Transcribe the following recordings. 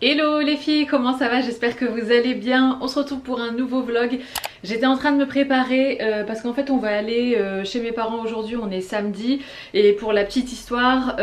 Hello les filles, comment ça va? J'espère que vous allez bien. On se retrouve pour un nouveau vlog. J'étais en train de me préparer parce qu'en fait on va aller chez mes parents aujourd'hui, on est samedi. Et pour la petite histoire,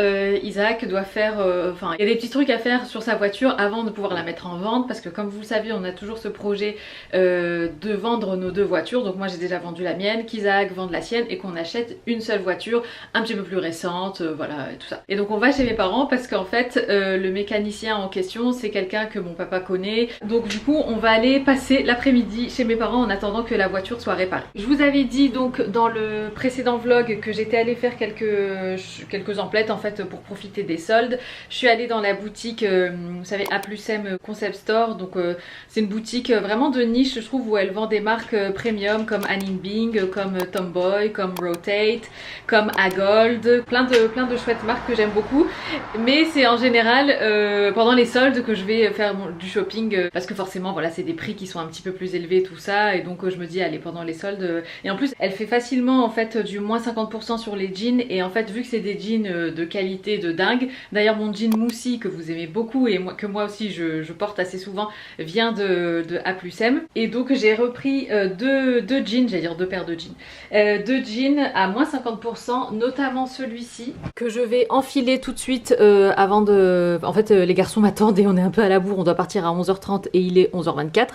Isaac doit faire... Enfin, il y a des petits trucs à faire sur sa voiture avant de pouvoir la mettre en vente. Parce que comme vous le savez, on a toujours ce projet de vendre nos deux voitures. Donc moi j'ai déjà vendu la mienne, qu'Isaac vende la sienne et qu'on achète une seule voiture un petit peu plus récente, voilà, et tout ça. Et donc on va chez mes parents parce qu'en fait le mécanicien en question c'est quelqu'un que mon papa connaît. Donc du coup on va aller passer l'après-midi chez mes parents en attendant que la voiture soit réparée. Je vous avais dit donc dans le précédent vlog que j'étais allée faire quelques emplettes en fait pour profiter des soldes. Je suis allée dans la boutique, vous savez, A+M Concept Store. Donc c'est une boutique vraiment de niche je trouve, où elle vend des marques premium comme Anine Bing, comme Tomboy, comme Rotate, comme Agold, plein de chouettes marques que j'aime beaucoup. Mais c'est en général pendant les soldes que je vais faire du shopping parce que forcément voilà, c'est des prix qui sont un petit peu plus élevés tout ça, et donc je me dis allez, pendant les soldes, et en plus elle fait facilement en fait du moins 50% sur les jeans, et en fait vu que c'est des jeans de qualité de dingue, d'ailleurs mon jean moussi que vous aimez beaucoup et que moi aussi je porte assez souvent vient de A+M, et donc j'ai repris deux jeans, j'allais dire deux paires de jeans, deux jeans à moins 50%, notamment celui-ci que je vais enfiler tout de suite avant de... En fait les garçons m'attendent et on est un peu à la bourre, on doit partir à 11h30 et il est 11h24.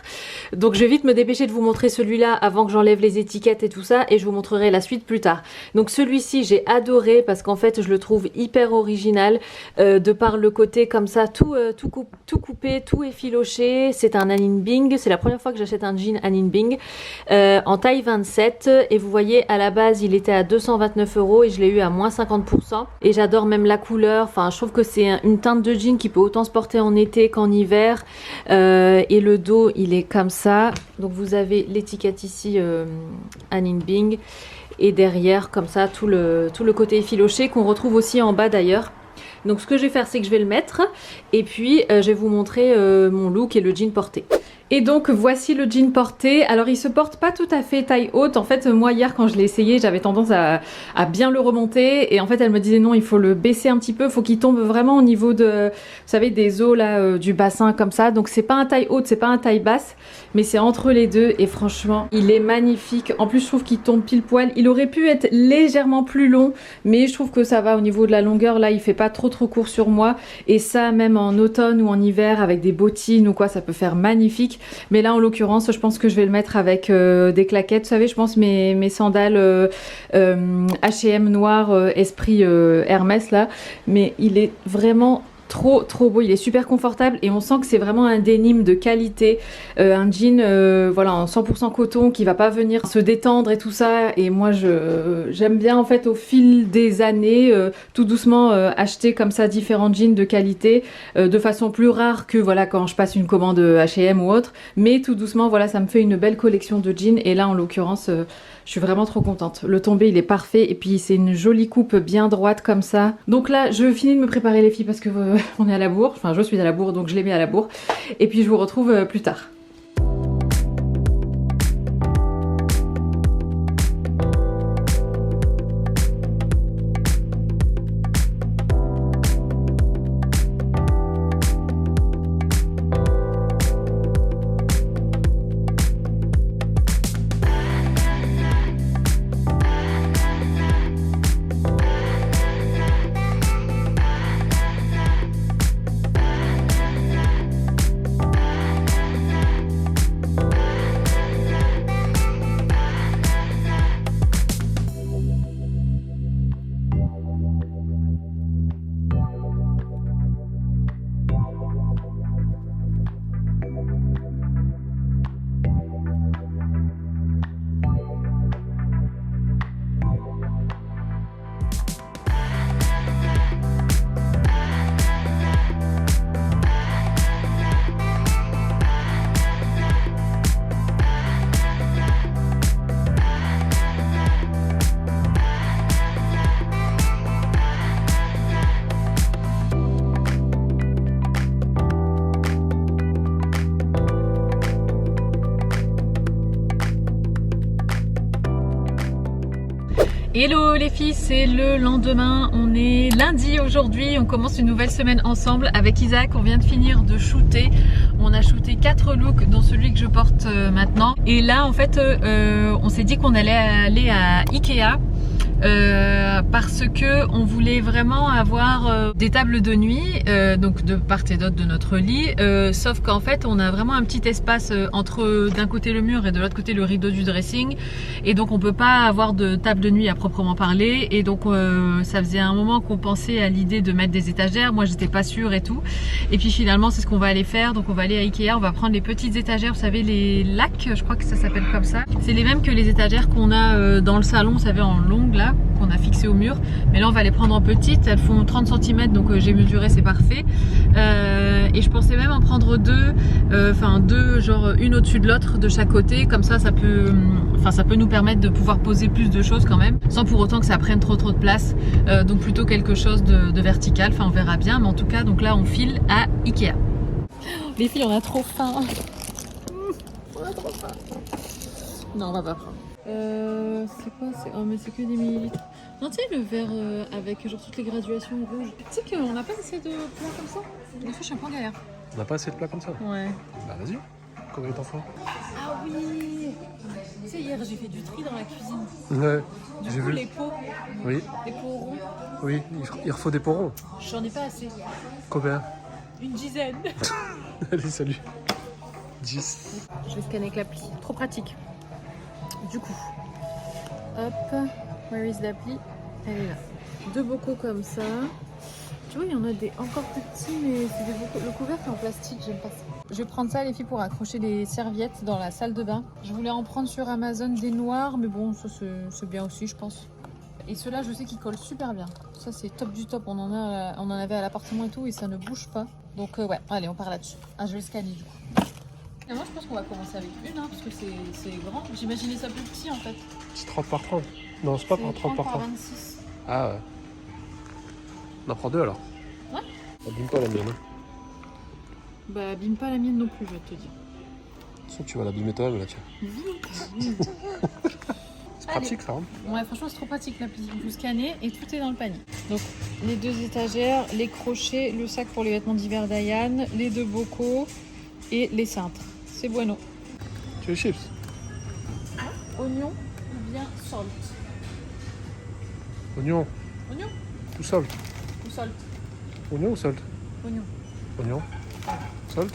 Donc je vais vite me dépêcher de vous montrer celui-là avant que j'enlève les étiquettes et tout ça, et je vous montrerai la suite plus tard. Donc celui-ci j'ai adoré parce qu'en fait je le trouve hyper original de par le côté comme ça, tout coupé, tout effiloché. C'est un Anine Bing, c'est la première fois que j'achète un jean Anine Bing en taille 27, et vous voyez à la base il était à 229 € et je l'ai eu à moins 50%, et j'adore même la couleur. Enfin je trouve que c'est une teinte de jean qui peut autant se porter en été qu'en hiver, et le dos il est comme ça. Donc vous avez l'étiquette ici Anine Bing, et derrière comme ça tout le côté effiloché qu'on retrouve aussi en bas d'ailleurs. Donc ce que je vais faire c'est que je vais le mettre et puis je vais vous montrer mon look et le jean porté. Et donc voici le jean porté. Alors il se porte pas tout à fait taille haute. En fait moi hier quand je l'ai essayé j'avais tendance à bien le remonter, et en fait elle me disait non, il faut le baisser un petit peu, faut qu'il tombe vraiment au niveau de, vous savez, des os là du bassin comme ça. Donc c'est pas un taille haute, c'est pas un taille basse, mais c'est entre les deux, et franchement il est magnifique. En plus je trouve qu'il tombe pile poil. Il aurait pu être légèrement plus long, mais je trouve que ça va au niveau de la longueur. Là il fait pas trop court sur moi, et ça même en automne ou en hiver avec des bottines ou quoi, ça peut faire magnifique. Mais là en l'occurrence je pense que je vais le mettre avec des claquettes, vous savez, je pense mes sandales H&M noir esprit Hermès là. Mais il est vraiment trop beau, il est super confortable et on sent que c'est vraiment un denim de qualité, un jean voilà, en 100% coton qui va pas venir se détendre et tout ça. Et moi j'aime bien en fait au fil des années tout doucement acheter comme ça différents jeans de qualité, de façon plus rare que voilà quand je passe une commande H&M ou autre, mais tout doucement voilà, ça me fait une belle collection de jeans. Et là en l'occurrence je suis vraiment trop contente. Le tombé il est parfait, et puis c'est une jolie coupe bien droite comme ça. Donc là je finis de me préparer les filles parce que on est à la bourre, enfin je suis à la bourre donc je les mets à la bourre, et puis je vous retrouve plus tard. Hello les filles, c'est le lendemain, on est lundi aujourd'hui, on commence une nouvelle semaine ensemble avec Isaac, on vient de finir de shooter, on a shooté 4 looks dont celui que je porte maintenant et là en fait on s'est dit qu'on allait aller à Ikea parce que on voulait vraiment avoir des tables de nuit donc de part et d'autre de notre lit sauf qu'en fait on a vraiment un petit espace entre d'un côté le mur et de l'autre côté le rideau du dressing et donc on peut pas avoir de table de nuit à proprement parler et donc ça faisait un moment qu'on pensait à l'idée de mettre des étagères, moi j'étais pas sûre et tout et puis finalement c'est ce qu'on va aller faire, donc on va aller à Ikea, on va prendre les petites étagères, vous savez les lacs, je crois que ça s'appelle comme ça, c'est les mêmes que les étagères qu'on a dans le salon, vous savez en longue là, qu'on a fixé au mur, mais là on va les prendre en petites, elles font 30 cm donc j'ai mesuré, c'est parfait et je pensais même en prendre deux, enfin deux genre une au-dessus de l'autre de chaque côté, comme ça peut nous permettre de pouvoir poser plus de choses quand même, sans pour autant que ça prenne trop de place, donc plutôt quelque chose de vertical, enfin on verra bien, mais en tout cas donc là on file à Ikea. Les filles on a trop faim. On a trop faim. Non on va pas prendre. C'est quoi? Oh mais c'est que des millilitres. Non tu sais le verre avec genre toutes les graduations rouges. Tu sais qu'on n'a pas assez de plats comme ça. Des fois je suis un peu en galère. On n'a pas assez de plats comme ça? Ouais. Bah vas-y, combien t'en faut? Ah oui. Tu sais hier j'ai fait du tri dans la cuisine. Ouais, Du coup vu. les pots. Oui. Les pots ronds. Oui, il faut des pots ronds. J'en ai pas assez. Combien? Une dizaine. Allez, salut. 10. Je vais scanner avec l'appli. Trop pratique. Du coup, hop, where is l'appli? Elle est là. 2 bocaux comme ça. Tu vois, il y en a des encore plus petits, mais c'est des bocaux. Le couvercle en plastique, j'aime pas ça. Je vais prendre ça, les filles, pour accrocher les serviettes dans la salle de bain. Je voulais en prendre sur Amazon des noirs, mais bon, ça c'est bien aussi, je pense. Et ceux-là, je sais qu'ils collent super bien. Ça, c'est top du top. On en avait à l'appartement et tout, et ça ne bouge pas. Donc, ouais, allez, on part là-dessus. Ah, je vais le scanner du coup. Et moi je pense qu'on va commencer avec une parce que c'est grand. J'imaginais ça plus petit en fait. C'est 30 par 30. Non, c'est pas par 30 par 30. 26. Ah ouais. On en prend 2 alors. Ouais. Abîme pas la mienne. Hein. Bah abîme pas la mienne non plus, je vais te dire. De toute façon, tu vas l'abîmer toi-même là, tiens. C'est pratique ça. Hein. Ouais, franchement c'est trop pratique l'appli. Vous scannez et tout est dans le panier. Donc les 2 étagères, les crochets, le sac pour les vêtements d'hiver d'Ayane, les 2 bocaux et les cintres. C'est bueno. Tu veux les chips? Oignon ou bien salt? Oignon. Oignon Ou salt? ou salt? Oignon ou salt? Oignon. Oignon. Salt?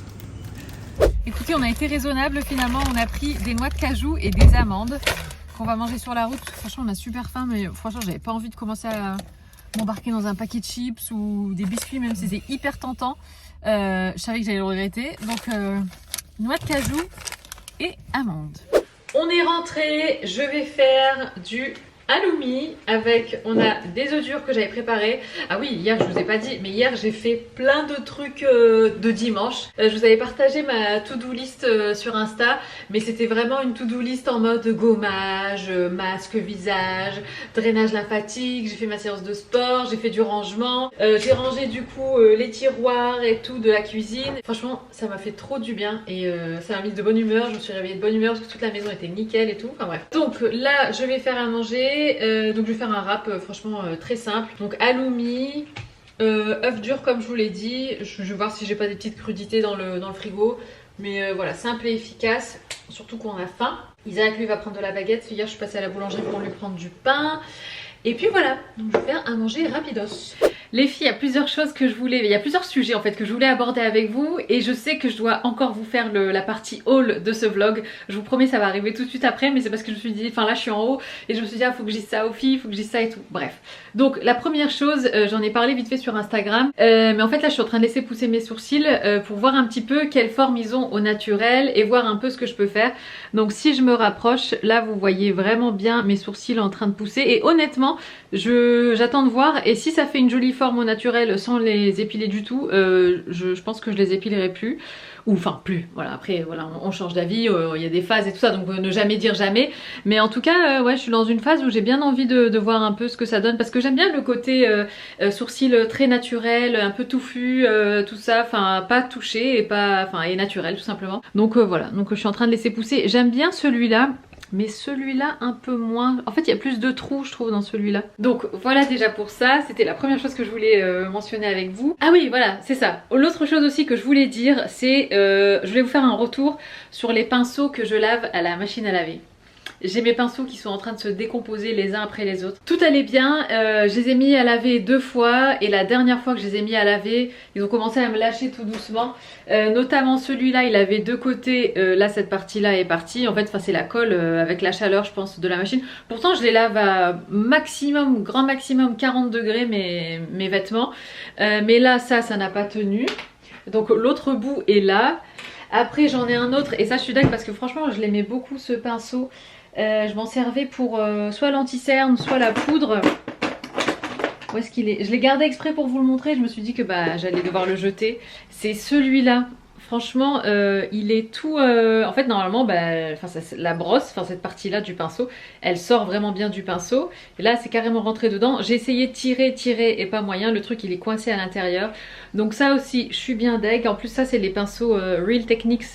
Écoutez, on a été raisonnable finalement, on a pris des noix de cajou et des amandes qu'on va manger sur la route. Franchement, on a super faim, mais franchement, j'avais pas envie de commencer à m'embarquer dans un paquet de chips ou des biscuits, même si c'est hyper tentant. Je savais que j'allais le regretter. Donc, noix de cajou et amandes. On est rentré, je vais faire du halloumi avec, on a des œufs durs que j'avais préparés. Ah oui, hier je vous ai pas dit, mais hier j'ai fait plein de trucs de dimanche. Je vous avais partagé ma to-do list sur Insta, mais c'était vraiment une to-do list en mode gommage, masque visage, drainage lymphatique, j'ai fait ma séance de sport, j'ai fait du rangement, j'ai rangé du coup les tiroirs et tout de la cuisine. Franchement, ça m'a fait trop du bien et ça m'a mis de bonne humeur, je me suis réveillée de bonne humeur parce que toute la maison était nickel et tout, enfin bref. Donc là, je vais faire à manger. Donc je vais faire un wrap franchement très simple. Donc halloumi, œufs durs comme je vous l'ai dit. Je vais voir si j'ai pas des petites crudités dans le frigo. Mais voilà, simple et efficace. Surtout qu'on a faim. Isaac lui va prendre de la baguette. Hier je suis passée à la boulangerie pour lui prendre du pain. Et puis voilà, donc je vais faire à manger rapidos. Les filles, il y a plusieurs choses que je voulais, il y a plusieurs sujets en fait que je voulais aborder avec vous et je sais que je dois encore vous faire la partie haul de ce vlog. Je vous promets ça va arriver tout de suite après, mais c'est parce que je me suis dit, enfin là je suis en haut et je me suis dit ah faut que je dise ça aux filles, il faut que je dise ça et tout. Bref. Donc la première chose, j'en ai parlé vite fait sur Instagram, mais en fait là je suis en train de laisser pousser mes sourcils pour voir un petit peu quelle forme ils ont au naturel et voir un peu ce que je peux faire. Donc si je me rapproche, là vous voyez vraiment bien mes sourcils en train de pousser et honnêtement j'attends de voir et si ça fait une jolie forme au naturel sans les épiler du tout, je pense que je les épilerai plus. Ou enfin plus, voilà, après voilà, on change d'avis, il y a des phases et tout ça, donc ne jamais dire jamais. Mais en tout cas, ouais, je suis dans une phase où j'ai bien envie de voir un peu ce que ça donne, parce que j'aime bien le côté sourcil très naturel, un peu touffu, tout ça, enfin pas touché et pas, enfin et naturel tout simplement. Donc voilà, donc je suis en train de laisser pousser. J'aime bien celui-là. Mais celui-là un peu moins. En fait il y a plus de trous je trouve dans celui-là. Donc voilà déjà pour ça, c'était la première chose que je voulais mentionner avec vous. Ah oui voilà c'est ça. L'autre chose aussi que je voulais dire c'est je voulais vous faire un retour sur les pinceaux que je lave à la machine à laver. J'ai mes pinceaux qui sont en train de se décomposer les uns après les autres. Tout allait bien, je les ai mis à laver 2 fois et la dernière fois que je les ai mis à laver, ils ont commencé à me lâcher tout doucement. Notamment celui-là, il avait 2 côtés, là cette partie-là est partie. En fait, c'est la colle avec la chaleur je pense de la machine. Pourtant je les lave à maximum, grand maximum 40 degrés mes vêtements. Mais là ça n'a pas tenu. Donc l'autre bout est là. Après j'en ai un autre et ça je suis dingue parce que franchement je l'aimais beaucoup ce pinceau. Je m'en servais pour soit l'anti-cerne, soit la poudre. Où est-ce qu'il est? Je l'ai gardé exprès pour vous le montrer. Je me suis dit que j'allais devoir le jeter. C'est celui-là. Franchement, il est tout... En fait, normalement, la brosse, cette partie-là du pinceau, elle sort vraiment bien du pinceau. Et là, c'est carrément rentré dedans. J'ai essayé de tirer et pas moyen. Le truc, il est coincé à l'intérieur. Donc ça aussi, je suis bien deg. En plus, ça, c'est les pinceaux Real Techniques.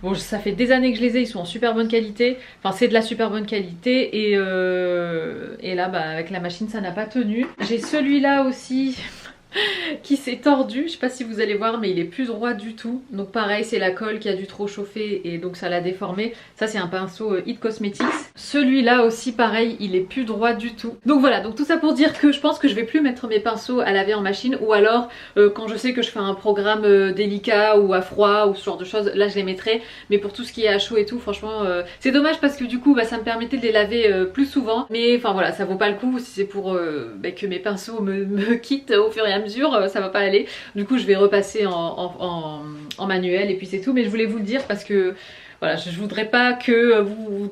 Bon, ça fait des années que je les ai. Ils sont en super bonne qualité. Enfin, c'est de la super bonne qualité. Et là, avec la machine, ça n'a pas tenu. J'ai celui-là aussi... qui s'est tordu, je sais pas si vous allez voir mais il est plus droit du tout. Donc pareil c'est la colle qui a dû trop chauffer et donc ça l'a déformé. Ça c'est un pinceau It Cosmetics. Celui-là aussi pareil il est plus droit du tout. Donc voilà, donc tout ça pour dire que je pense que je vais plus mettre mes pinceaux à laver en machine. Ou alors quand je sais que je fais un programme délicat ou à froid ou ce genre de choses, là je les mettrai. Mais pour tout ce qui est à chaud et tout franchement c'est dommage parce que du coup ça me permettait de les laver plus souvent. Mais enfin voilà, ça vaut pas le coup si c'est pour que mes pinceaux me quittent au fur et à mesure, ça va pas aller. Du coup je vais repasser en manuel et puis c'est tout. Mais je voulais vous le dire parce que voilà, je voudrais pas que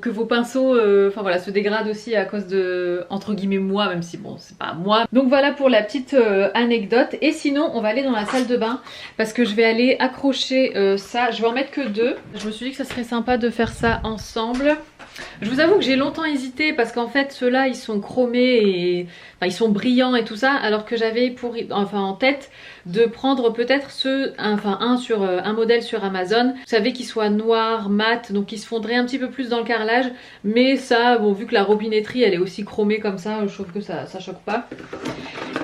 vos pinceaux se dégradent aussi à cause de, entre guillemets, moi, même si bon c'est pas moi. Donc voilà pour la petite anecdote. Et sinon on va aller dans la salle de bain parce que je vais aller accrocher ça. Je vais en mettre que 2. Je me suis dit que ça serait sympa de faire ça ensemble. Je vous avoue que j'ai longtemps hésité parce qu'en fait ceux-là ils sont chromés et ils sont brillants et tout ça, alors que j'avais en tête de prendre peut-être un modèle sur Amazon, vous savez, qui soit noir, mat, donc qui se fondrait un petit peu plus dans le carrelage, mais ça, bon, vu que la robinetterie elle est aussi chromée comme ça, je trouve que ça choque pas.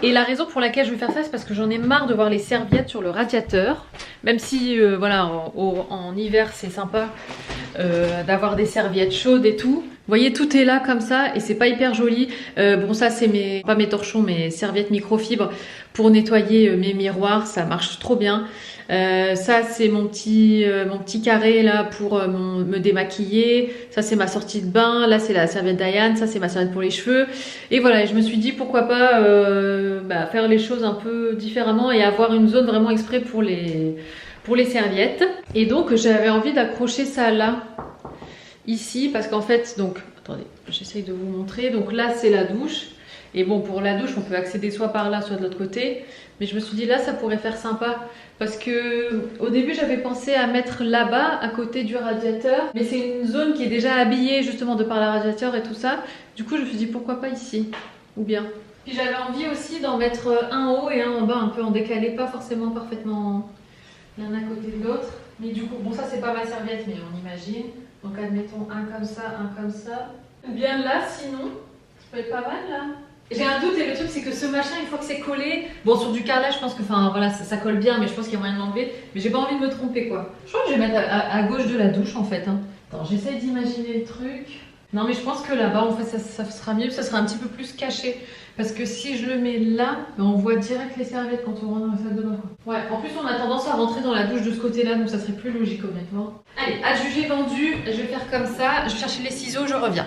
Et la raison pour laquelle je vais faire ça, c'est parce que j'en ai marre de voir les serviettes sur le radiateur, même si en hiver c'est sympa d'avoir des serviettes chaudes et tout. Vous voyez, tout est là comme ça et c'est pas hyper joli. Bon, ça c'est pas mes torchons, mes serviettes microfibres pour nettoyer mes miroirs, ça marche trop bien. Ça c'est mon petit carré là pour me démaquiller. Ça c'est ma sortie de bain. Là c'est la serviette Diane. Ça c'est ma serviette pour les cheveux. Et voilà, je me suis dit pourquoi pas faire les choses un peu différemment et avoir une zone vraiment exprès pour les serviettes. Et donc j'avais envie d'accrocher ça là, ici, parce qu'en fait, donc attendez, j'essaye de vous montrer. Donc là c'est la douche. Et bon, pour la douche on peut accéder soit par là soit de l'autre côté. Mais je me suis dit là ça pourrait faire sympa. Parce que au début j'avais pensé à mettre là-bas à côté du radiateur. Mais c'est une zone qui est déjà habillée justement de par le radiateur et tout ça. Du coup je me suis dit pourquoi pas ici. Ou bien. Puis j'avais envie aussi d'en mettre un en haut et un en bas, un peu en décalé, pas forcément parfaitement l'un à côté de l'autre. Mais du coup, bon ça c'est pas ma serviette mais on imagine. Donc admettons un comme ça. Ou bien là sinon, ça peut être pas mal là. J'ai un doute et le truc c'est que ce machin une fois que c'est collé, bon sur du carrelage je pense que ça colle bien mais je pense qu'il y a moyen de l'enlever. Mais j'ai pas envie de me tromper quoi. Je crois que je vais mettre à gauche de la douche en fait. Attends, j'essaye d'imaginer le truc. Non mais je pense que là-bas en fait ça sera mieux, ça sera un petit peu plus caché. Parce que si je le mets là, on voit direct les serviettes quand on rentre dans la salle de bain. Ouais, en plus on a tendance à rentrer dans la douche de ce côté-là, donc ça serait plus logique honnêtement. Allez, adjugé vendu, je vais faire comme ça, je vais chercher les ciseaux, je reviens.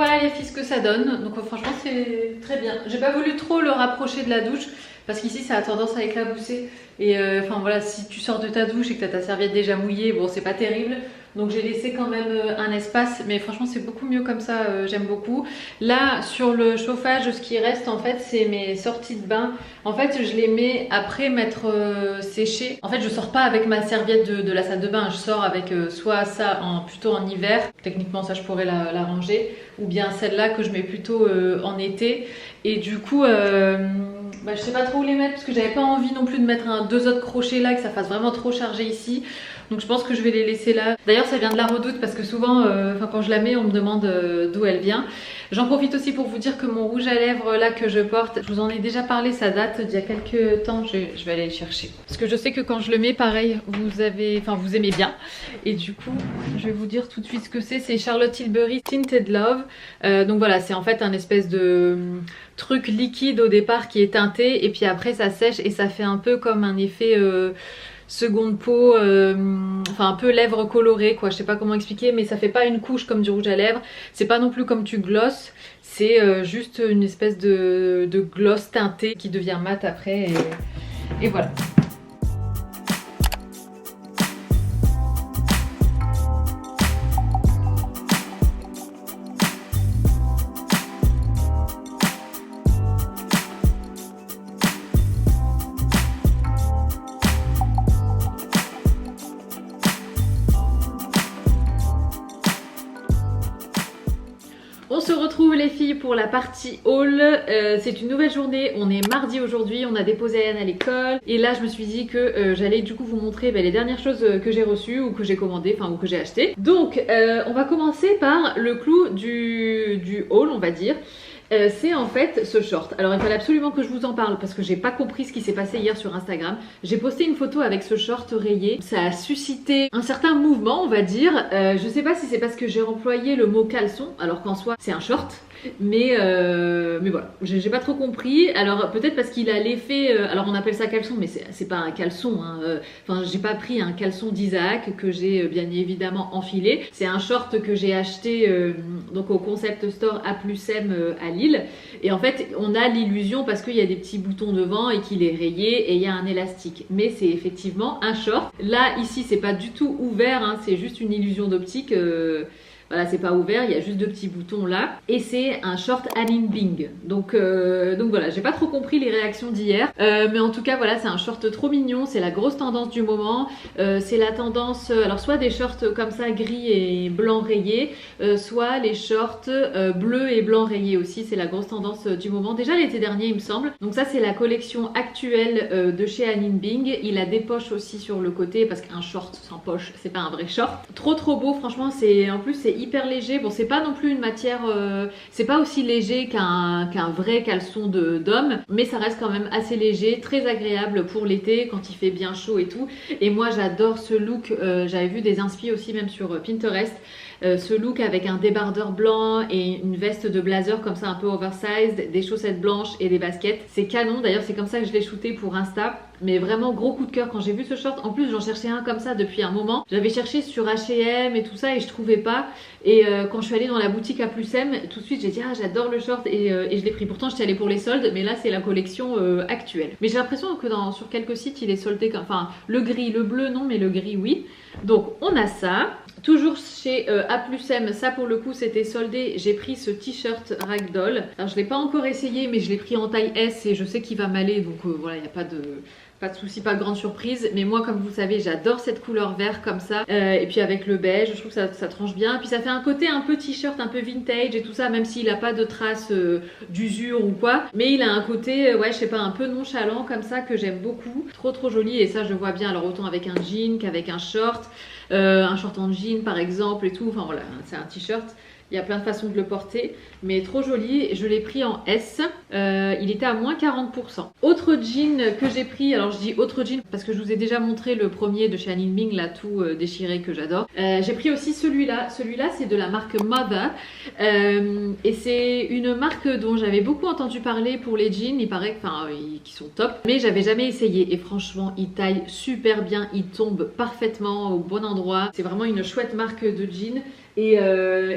voilà les filles ce que ça donne. Donc franchement c'est très bien. J'ai pas voulu trop le rapprocher de la douche parce qu'ici ça a tendance à éclabousser. Et enfin voilà, si tu sors de ta douche et que tu as ta serviette déjà mouillée, bon c'est pas terrible. Donc j'ai laissé quand même un espace, mais franchement c'est beaucoup mieux comme ça, j'aime beaucoup. Là sur le chauffage, ce qui reste en fait c'est mes sorties de bain. En fait je les mets après m'être séché. En fait je sors pas avec ma serviette de la salle de bain, je sors avec soit ça plutôt en hiver, techniquement ça je pourrais la ranger, ou bien celle-là que je mets plutôt en été. Et du coup je sais pas trop où les mettre parce que j'avais pas envie non plus de mettre deux autres crochets là, que ça fasse vraiment trop chargé ici. Donc je pense que je vais les laisser là. D'ailleurs ça vient de la Redoute parce que souvent quand je la mets on me demande d'où elle vient. J'en profite aussi pour vous dire que mon rouge à lèvres là que je porte, je vous en ai déjà parlé, ça date d'il y a quelques temps, je vais aller le chercher. Parce que je sais que quand je le mets pareil, vous aimez bien. Et du coup je vais vous dire tout de suite ce que c'est Charlotte Tilbury Tinted Love. Donc voilà, c'est en fait un espèce de truc liquide au départ qui est teinté et puis après ça sèche et ça fait un peu comme un effet seconde peau, enfin un peu lèvres colorées quoi, je sais pas comment expliquer, mais ça fait pas une couche comme du rouge à lèvres, c'est pas non plus comme tu glosses, c'est juste une espèce de gloss teinté qui devient mat après et voilà. On se retrouve les filles pour la partie haul, c'est une nouvelle journée, on est mardi aujourd'hui, on a déposé Anne à l'école et là je me suis dit que j'allais du coup vous montrer les dernières choses que j'ai reçues ou que j'ai commandées, enfin ou que j'ai achetées. Donc on va commencer par le clou du haul on va dire. C'est en fait ce short. Alors il fallait absolument que je vous en parle parce que j'ai pas compris ce qui s'est passé hier sur Instagram. J'ai posté une photo avec ce short rayé. Ça a suscité un certain mouvement on va dire. Je sais pas si c'est parce que j'ai employé le mot caleçon alors qu'en soi c'est un short. Mais voilà, j'ai pas trop compris. Alors peut-être parce qu'il a l'effet, alors on appelle ça caleçon mais c'est pas un caleçon hein. Enfin j'ai pas pris un caleçon d'Isaac que j'ai bien évidemment enfilé. C'est un short que j'ai acheté donc au Concept Store A+M à Lille. Et en fait on a l'illusion parce qu'il y a des petits boutons devant et qu'il est rayé et il y a un élastique. Mais c'est effectivement un short. Là ici c'est pas du tout ouvert hein, c'est juste une illusion d'optique. Voilà, c'est pas ouvert, il y a juste deux petits boutons là. Et c'est un short Anine Bing. Donc voilà, j'ai pas trop compris les réactions d'hier. Mais en tout cas, voilà, c'est un short trop mignon. C'est la grosse tendance du moment. C'est la tendance, alors soit des shorts comme ça, gris et blanc rayés, soit les shorts bleus et blanc rayés aussi. C'est la grosse tendance du moment. Déjà l'été dernier, il me semble. Donc ça, c'est la collection actuelle de chez Anine Bing. Il a des poches aussi sur le côté parce qu'un short sans poche, c'est pas un vrai short. Trop beau, franchement, en plus, c'est hyper léger. Bon, c'est pas non plus une matière, c'est pas aussi léger qu'un vrai caleçon d'homme, mais ça reste quand même assez léger, très agréable pour l'été quand il fait bien chaud et tout. Et moi, j'adore ce look. J'avais vu des inspi aussi même sur Pinterest. Ce look avec un débardeur blanc et une veste de blazer comme ça un peu oversized, des chaussettes blanches et des baskets. C'est canon, d'ailleurs c'est comme ça que je l'ai shooté pour Insta. Mais vraiment gros coup de cœur quand j'ai vu ce short. En plus j'en cherchais un comme ça depuis un moment. J'avais cherché sur H&M et tout ça et je trouvais pas. Et quand je suis allée dans la boutique A+M, tout de suite j'ai dit ah j'adore le short et je l'ai pris. Pourtant j'étais allée pour les soldes mais là c'est la collection actuelle. Mais j'ai l'impression que sur quelques sites il est soldé, enfin le gris, le bleu non mais le gris oui. Donc on a ça. Toujours chez A+M, ça pour le coup c'était soldé, j'ai pris ce t-shirt Ragdoll. Alors je l'ai pas encore essayé mais je l'ai pris en taille S et je sais qu'il va m'aller donc voilà, il n'y a pas de souci, pas de grande surprise. Mais moi comme vous savez j'adore cette couleur vert comme ça et puis avec le beige je trouve que ça tranche bien. Puis ça fait un côté un peu t-shirt, un peu vintage et tout ça, même s'il a pas de traces d'usure ou quoi. Mais il a un côté ouais je sais pas un peu nonchalant comme ça que j'aime beaucoup. Trop joli et ça je vois bien alors autant avec un jean qu'avec un short en jean par exemple et tout. Enfin voilà c'est un t-shirt. Il y a plein de façons de le porter, mais trop joli. Je l'ai pris en S. Il était à moins 40%. Autre jean que j'ai pris, alors je dis autre jean parce que je vous ai déjà montré le premier de chez Anine Bing, là tout déchiré que j'adore. J'ai pris aussi celui-là. Celui-là, c'est de la marque Mother. Et c'est une marque dont j'avais beaucoup entendu parler pour les jeans. Il paraît qu'ils sont top, mais j'avais jamais essayé. Et franchement, ils taillent super bien. Ils tombent parfaitement au bon endroit. C'est vraiment une chouette marque de jean. Et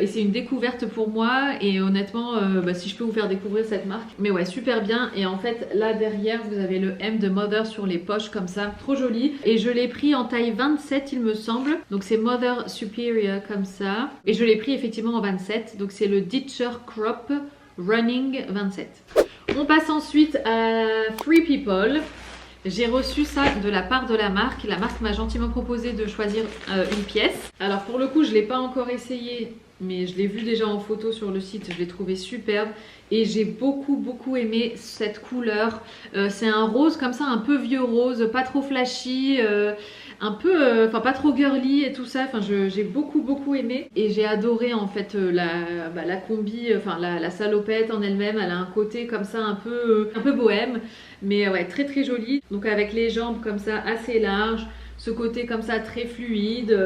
c'est une découverte pour moi et honnêtement si je peux vous faire découvrir cette marque, mais ouais, super bien. Et en fait là derrière vous avez le M de Mother sur les poches comme ça, trop joli, et je l'ai pris en taille 27 il me semble, donc c'est Mother Superior comme ça, et je l'ai pris effectivement en 27, donc c'est le Ditcher Crop Running 27. On passe ensuite à Free People. J'ai reçu ça de la part de la marque. La marque m'a gentiment proposé de choisir une pièce. Alors pour le coup, je ne l'ai pas encore essayé, mais je l'ai vu déjà en photo sur le site. Je l'ai trouvé superbe et j'ai beaucoup aimé cette couleur. C'est un rose comme ça, un peu vieux rose, pas trop flashy, un peu, pas trop girly et tout ça. Enfin, j'ai beaucoup aimé et j'ai adoré en fait la combi, la salopette en elle-même. Elle a un côté comme ça un peu bohème. Mais ouais, très jolie. Donc avec les jambes comme ça assez larges, ce côté comme ça très fluide,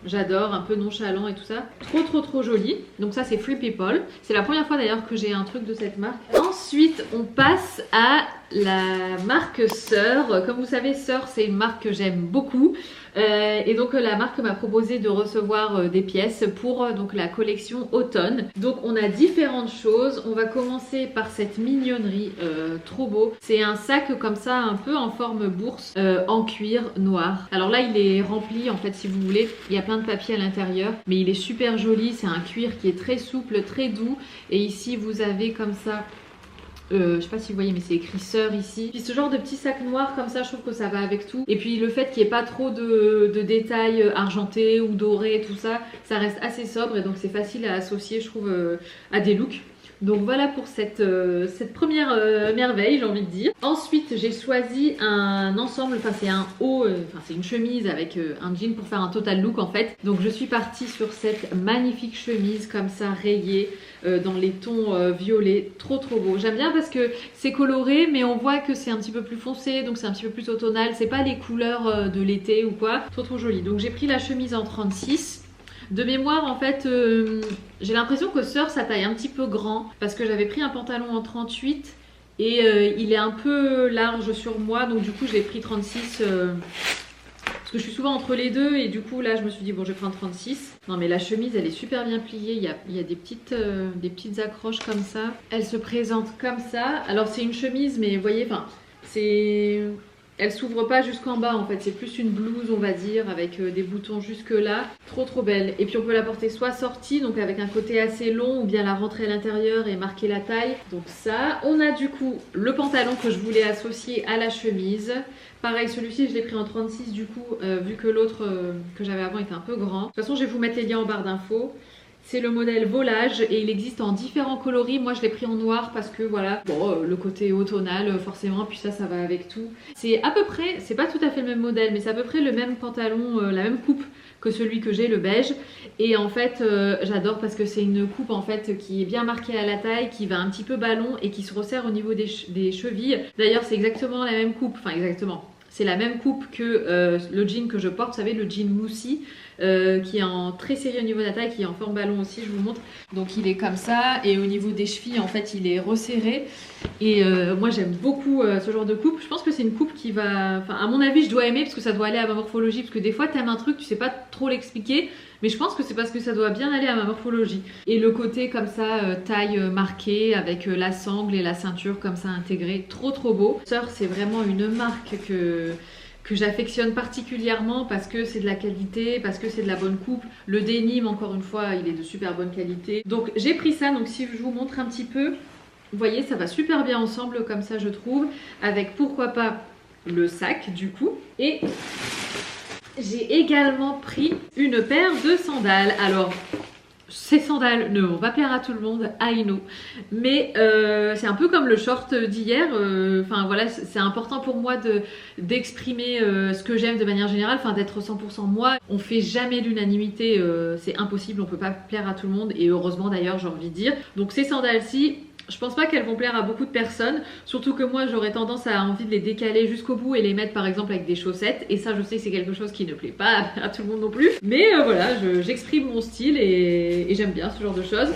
j'adore, un peu nonchalant et tout ça. Trop joli. Donc ça c'est Free People. C'est la première fois d'ailleurs que j'ai un truc de cette marque. Ensuite on passe à la marque Sœur. Comme vous savez, Sœur c'est une marque que j'aime beaucoup. Et donc la marque m'a proposé de recevoir des pièces pour donc la collection automne. Donc on a différentes choses. On va commencer par cette mignonnerie, trop beau. C'est un sac comme ça un peu en forme bourse, en cuir noir. Alors là il est rempli en fait si vous voulez. Il y a plein de papier à l'intérieur, mais il est super joli. C'est un cuir qui est très souple, très doux. Et ici vous avez comme ça... je sais pas si vous voyez mais c'est écrit Sœur ici. Puis ce genre de petit sac noir comme ça, je trouve que ça va avec tout. Et puis le fait qu'il n'y ait pas trop de détails argentés ou dorés, tout ça, ça reste assez sobre et donc c'est facile à associer je trouve à des looks. Donc voilà pour cette première merveille, j'ai envie de dire. Ensuite j'ai choisi un ensemble, c'est un haut, c'est une chemise avec un jean pour faire un total look en fait. Donc je suis partie sur cette magnifique chemise comme ça rayée dans les tons violets, trop beau. J'aime bien parce que c'est coloré mais on voit que c'est un petit peu plus foncé, donc c'est un petit peu plus automnal, c'est pas les couleurs de l'été ou quoi. Trop joli. Donc j'ai pris la chemise en 36. De mémoire en fait j'ai l'impression que Sœur ça taille un petit peu grand parce que j'avais pris un pantalon en 38 et il est un peu large sur moi, donc du coup j'ai pris 36 parce que je suis souvent entre les deux et du coup là je me suis dit bon je vais prendre 36. Non mais la chemise elle est super bien pliée, il y a des petites accroches comme ça. Elle se présente comme ça. Alors c'est une chemise mais vous voyez, elle s'ouvre pas jusqu'en bas en fait, c'est plus une blouse on va dire avec des boutons jusque là. Trop belle. Et puis on peut la porter soit sortie, donc avec un côté assez long, ou bien la rentrer à l'intérieur et marquer la taille. Donc ça, on a du coup le pantalon que je voulais associer à la chemise. Pareil, celui-ci je l'ai pris en 36 du coup, vu que l'autre que j'avais avant était un peu grand. De toute façon je vais vous mettre les liens en barre d'infos. C'est le modèle Volage et il existe en différents coloris. Moi je l'ai pris en noir parce que voilà, bon, le côté automnal forcément, puis ça va avec tout. C'est à peu près, c'est pas tout à fait le même modèle, mais c'est à peu près le même pantalon, la même coupe que celui que j'ai, le beige. Et en fait j'adore parce que c'est une coupe en fait qui est bien marquée à la taille, qui va un petit peu ballon et qui se resserre au niveau des chevilles. D'ailleurs c'est exactement la même coupe, c'est la même coupe que le jean que je porte, vous savez, le jean moussi, qui est en très serré au niveau de la taille, qui est en forme ballon aussi, je vous montre. Donc il est comme ça, et au niveau des chevilles, en fait, il est resserré. Et moi, j'aime beaucoup ce genre de coupe. Je pense que c'est une coupe qui va... à mon avis, je dois aimer, parce que ça doit aller à ma morphologie. Parce que des fois, t'aimes un truc, tu sais pas trop l'expliquer. Mais je pense que c'est parce que ça doit bien aller à ma morphologie. Et le côté comme ça, taille marquée, avec la sangle et la ceinture comme ça intégrée, trop beau. Sœur, c'est vraiment une marque que j'affectionne particulièrement parce que c'est de la qualité, parce que c'est de la bonne coupe. Le denim, encore une fois, il est de super bonne qualité. Donc j'ai pris ça, donc si je vous montre un petit peu, vous voyez, ça va super bien ensemble comme ça je trouve, avec pourquoi pas le sac du coup. Et j'ai également pris une paire de sandales. Alors, ces sandales ne vont pas plaire à tout le monde, I know. Mais c'est un peu comme le short d'hier. Voilà, c'est important pour moi d'exprimer ce que j'aime de manière générale, d'être 100% moi. On fait jamais l'unanimité, c'est impossible, on peut pas plaire à tout le monde. Et heureusement d'ailleurs, j'ai envie de dire. Donc ces sandales-ci, Je pense pas qu'elles vont plaire à beaucoup de personnes, surtout que moi j'aurais tendance à envie de les décaler jusqu'au bout et les mettre par exemple avec des chaussettes, et ça je sais que c'est quelque chose qui ne plaît pas à tout le monde non plus, mais voilà, j'exprime mon style et j'aime bien ce genre de choses.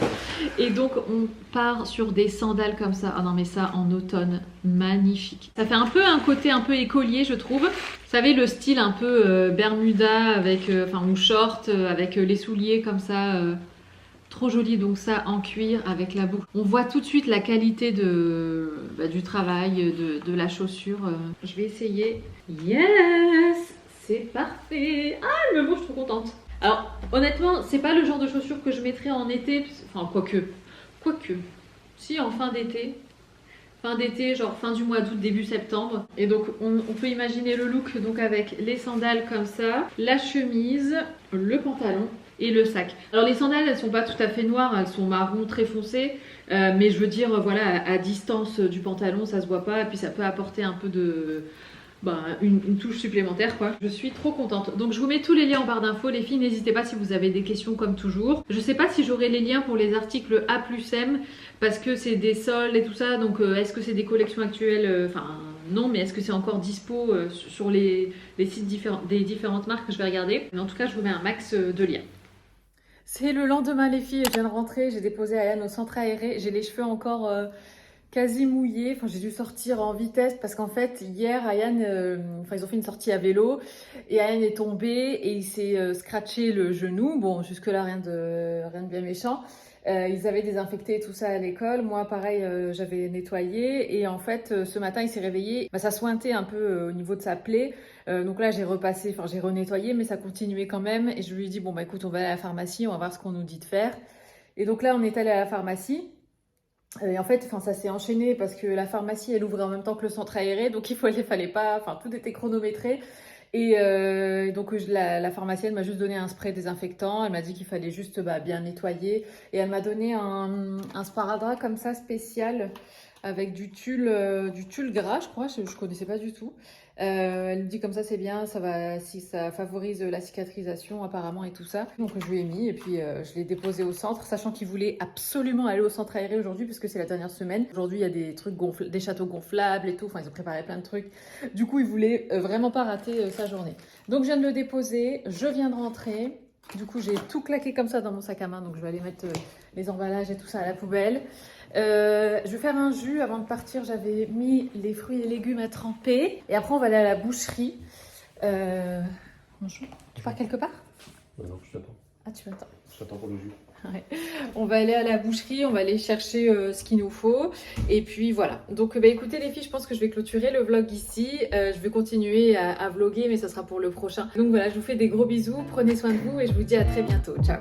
Et donc on part sur des sandales comme ça. Ah non mais ça en automne, magnifique. Ça fait un peu un côté un peu écolier je trouve. Vous savez le style un peu Bermuda avec, enfin ou short avec les souliers comme ça. Trop joli, donc ça en cuir avec la boucle. On voit tout de suite la qualité du travail, de la chaussure. Je vais essayer. Yes, c'est parfait. Ah, elle me bouge, je suis trop contente. Alors honnêtement, c'est pas le genre de chaussures que je mettrais en été. Enfin, quoique. Si, en fin d'été. Fin d'été, genre fin du mois d'août, début septembre. Et donc on peut imaginer le look donc avec les sandales comme ça, la chemise, le pantalon et le sac. Alors les sandales elles sont pas tout à fait noires, elles sont marron très foncé, mais je veux dire voilà à distance du pantalon ça se voit pas et puis ça peut apporter un peu de une touche supplémentaire quoi. Je suis trop contente. Donc je vous mets tous les liens en barre d'infos les filles, n'hésitez pas si vous avez des questions comme toujours. Je sais pas si j'aurai les liens pour les articles A plus M parce que c'est des soldes et tout ça, donc est-ce que c'est des collections actuelles, enfin non, mais est-ce que c'est encore dispo sur les sites des différentes marques? Je vais regarder, mais en tout cas je vous mets un max de liens. C'est le lendemain les filles, je viens de rentrer, j'ai déposé Ayane au centre aéré, j'ai les cheveux encore quasi mouillés, enfin j'ai dû sortir en vitesse parce qu'en fait hier Ayane, ils ont fait une sortie à vélo et Ayane est tombé et il s'est scratché le genou, bon jusque là rien de bien méchant. Ils avaient désinfecté tout ça à l'école, moi pareil j'avais nettoyé et en fait ce matin il s'est réveillé, ça sointait un peu au niveau de sa plaie, donc là j'ai repassé, enfin j'ai renettoyé mais ça continuait quand même et je lui ai dit bon bah écoute on va aller à la pharmacie, on va voir ce qu'on nous dit de faire. Et donc là on est allé à la pharmacie et en fait ça s'est enchaîné parce que la pharmacie elle ouvrait en même temps que le centre aéré donc il fallait pas, enfin tout était chronométré. Et donc la pharmacienne m'a juste donné un spray désinfectant, elle m'a dit qu'il fallait juste bien nettoyer et elle m'a donné un sparadrap comme ça spécial avec du tulle gras je crois, je connaissais pas du tout. Elle me dit comme ça c'est bien, ça favorise la cicatrisation apparemment et tout ça. Donc je lui ai mis et puis je l'ai déposé au centre, sachant qu'il voulait absolument aller au centre aéré aujourd'hui puisque c'est la dernière semaine. Aujourd'hui il y a des trucs des châteaux gonflables et tout, enfin ils ont préparé plein de trucs. Du coup il voulait vraiment pas rater sa journée. Donc je viens de le déposer, je viens de rentrer. Du coup j'ai tout claqué comme ça dans mon sac à main, donc je vais aller mettre les emballages et tout ça à la poubelle. Je vais faire un jus avant de partir, j'avais mis les fruits et légumes à tremper et après on va aller à la boucherie. Bonjour, tu pars quelque part? Non, je t'attends. Ah tu m'attends. Je t'attends pour le jus. Ouais. On va aller à la boucherie, on va aller chercher ce qu'il nous faut et puis voilà. Donc écoutez les filles, je pense que je vais clôturer le vlog ici. Je vais continuer à vlogger mais ça sera pour le prochain. Donc voilà, je vous fais des gros bisous, prenez soin de vous et je vous dis à très bientôt. Ciao.